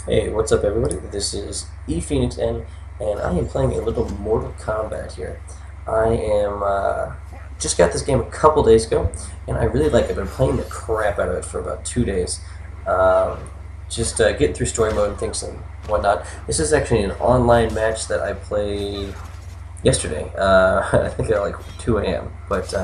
Hey, what's up, everybody? This is ePhoenixN, and I am playing a little Mortal Kombat here. I am just got this game a couple days ago, and I really like it. I've been playing the crap out of it for about 2 days, um, just getting through story mode and things and whatnot. This is actually an online match that I played yesterday. I think at like 2 a.m. But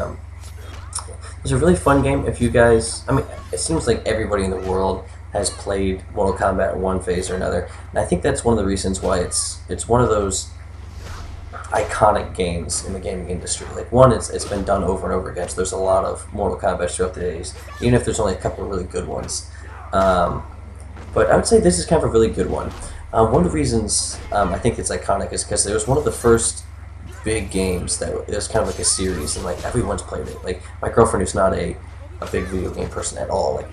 it's a really fun game. If you guys, I mean, it seems like everybody in the world has played Mortal Kombat in one phase or another, and I think that's one of the reasons why it's one of those iconic games in the gaming industry. Like one, it's been done over and over again. So there's a lot of Mortal Kombat throughout the days, even if there's only a couple of really good ones. Um, but I would say this is kind of a really good one. One of the reasons I think it's iconic is because it was one of the first big games that it was kind of like a series, and like everyone's played it. Like my girlfriend, who's not a big video game person at all, like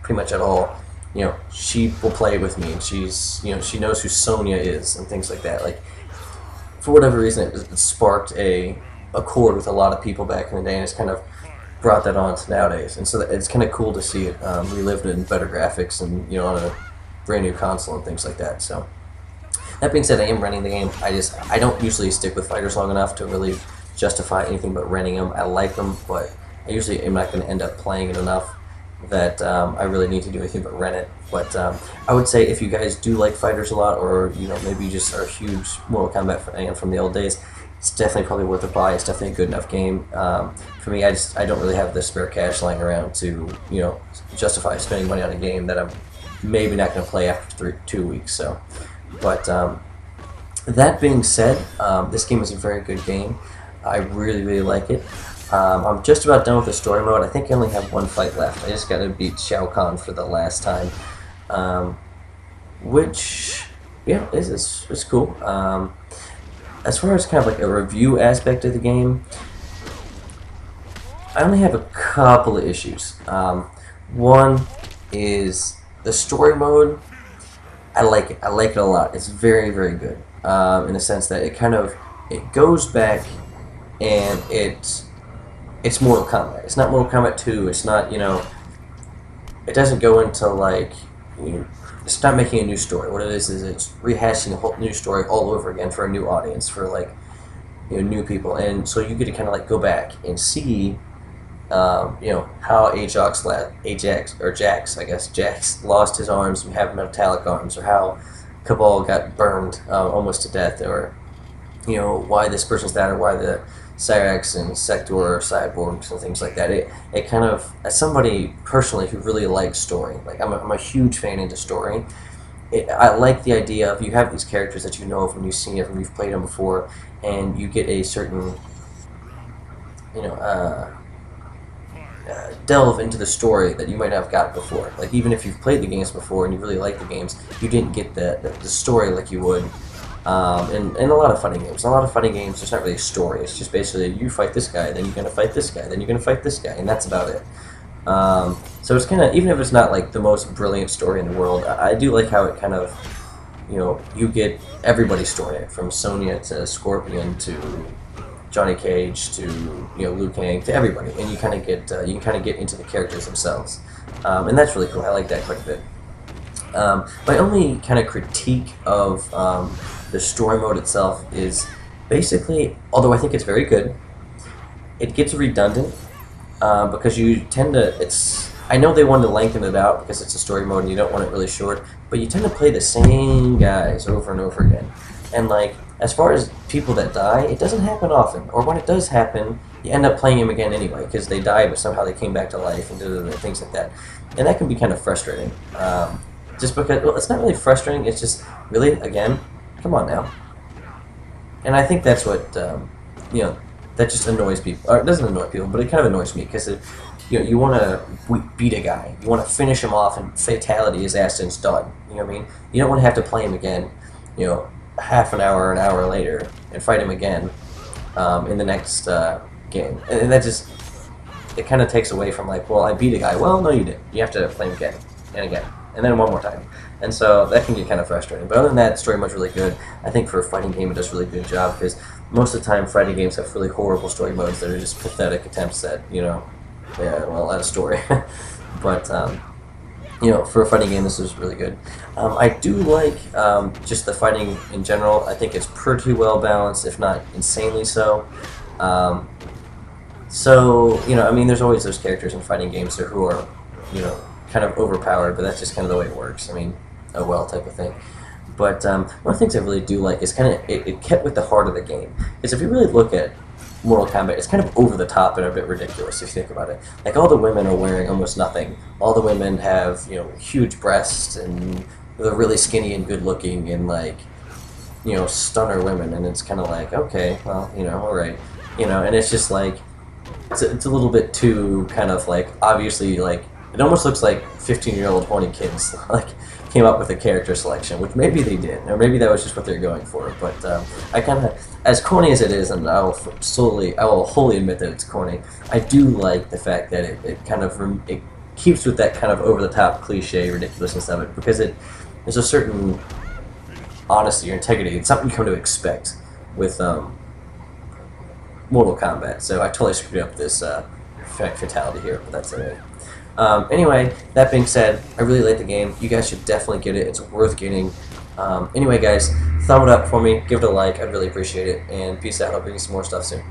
pretty much at all, she will play it with me, and she knows who Sonya is and things like that. Like for whatever reason, it sparked a chord with a lot of people back in the day, and it's kind of brought that on to nowadays. And so it's kind of cool to see it relived in better graphics and on a brand new console and things like that. So that being said, I am renting the game. I don't usually stick with fighters long enough to really justify anything but renting them. I like them, but I usually am not going to end up playing it enough that I really need to do anything but rent it. But I would say if you guys do like fighters a lot, or maybe you just are a huge Mortal Kombat fan from the old days, it's definitely probably worth a buy. It's definitely a good enough game. For me, I don't really have the spare cash lying around to justify spending money on a game that I'm maybe not going to play after 2 weeks. So, but that being said, this game is a very good game. I really, really like it. I'm just about done with the story mode. I think I only have one fight left. I just got to beat Shao Kahn for the last time, um, which, yeah, is cool. As far as kind of like a review aspect of the game, I only have a couple of issues. One is the story mode. I like it. I like it a lot. It's very, very good. In the sense that it goes back and it's Mortal Kombat. It's not Mortal Kombat 2. It's not it doesn't go into like it's not making a new story. What it is it's rehashing a whole new story all over again for a new audience, for like new people, and so you get to kind of like go back and see how Jax, I guess, Jax lost his arms and have metallic arms, or how Cabal got burned almost to death, or why this person's that, or why the Cyrax and Sector are cyborgs and things like that. It kind of, as somebody personally who really likes story, like I'm a huge fan into story. I like the idea of you have these characters that you know of, and you've seen it, and you've played them before, and you get a certain you know delve into the story that you might not have got before. Like even if you've played the games before and you really like the games, you didn't get the story like you would in a lot of fighting games. In a lot of fighting games, there's not really a story. It's just basically you fight this guy, then you're gonna fight this guy, then you're gonna fight this guy, and that's about it. So it's kind of, even if it's not like the most brilliant story in the world, I do like how it kind of you get everybody's story, from Sonya to Scorpion to Johnny Cage to Liu Kang, to everybody, and you can kind of get into the characters themselves, and that's really cool. I like that quite a bit. My only kind of critique of the story mode itself is basically, although I think it's very good, it gets redundant because you tend to. I know they wanted to lengthen it out because it's a story mode and you don't want it really short, but you tend to play the same guys over and over again, and like, as far as people that die, it doesn't happen often. Or when it does happen, you end up playing them again anyway, because they died, but somehow they came back to life and things like that. And that can be kind of frustrating. Just because, well, it's not really frustrating, it's just, really, again, come on now. And I think that's what, that just annoys people. Or it doesn't annoy people, but it kind of annoys me, because you want to beat a guy. You want to finish him off, and fatality his ass and it's done. You know what I mean? You don't want to have to play him again, half an hour later, and fight him again in the next game. And that just, it kind of takes away from like, well, I beat a guy. Well, no, you didn't. You have to play him again and again, and then one more time. And so that can get kind of frustrating. But other than that, story mode's really good. I think for a fighting game, it does a really good job, because most of the time, fighting games have really horrible story modes that are just pathetic attempts at, at a story. But for a fighting game, this is really good. I do like just the fighting in general. I think it's pretty well balanced, if not insanely so. Um, I mean, there's always those characters in fighting games who are, kind of overpowered, but that's just kind of the way it works. I mean, oh well, type of thing. But one of the things I really do like is kind of it kept with the heart of the game. Is if you really look at Mortal Kombat, it's kind of over the top and a bit ridiculous if you think about it. Like all the women are wearing almost nothing. All the women have huge breasts and they're really skinny and good looking and like stunner women, and it's kind of like okay, well all right, and it's just like it's a little bit too kind of like obviously like it almost looks like 15-year-old horny kids like came up with a character selection, which maybe they did, or maybe that was just what they're going for. But I kind of, as corny as it is, and I will wholly admit that it's corny. I do like the fact that it kind of it keeps with that kind of over-the-top cliche ridiculousness of it, because there's a certain honesty or integrity. It's something you come to expect with Mortal Kombat. So I totally screwed up this fatality here, but that's okay. Anyway, that being said, I really like the game. You guys should definitely get it. It's worth getting. Anyway, guys, thumb it up for me. Give it a like. I'd really appreciate it. And peace out. I'll bring you some more stuff soon.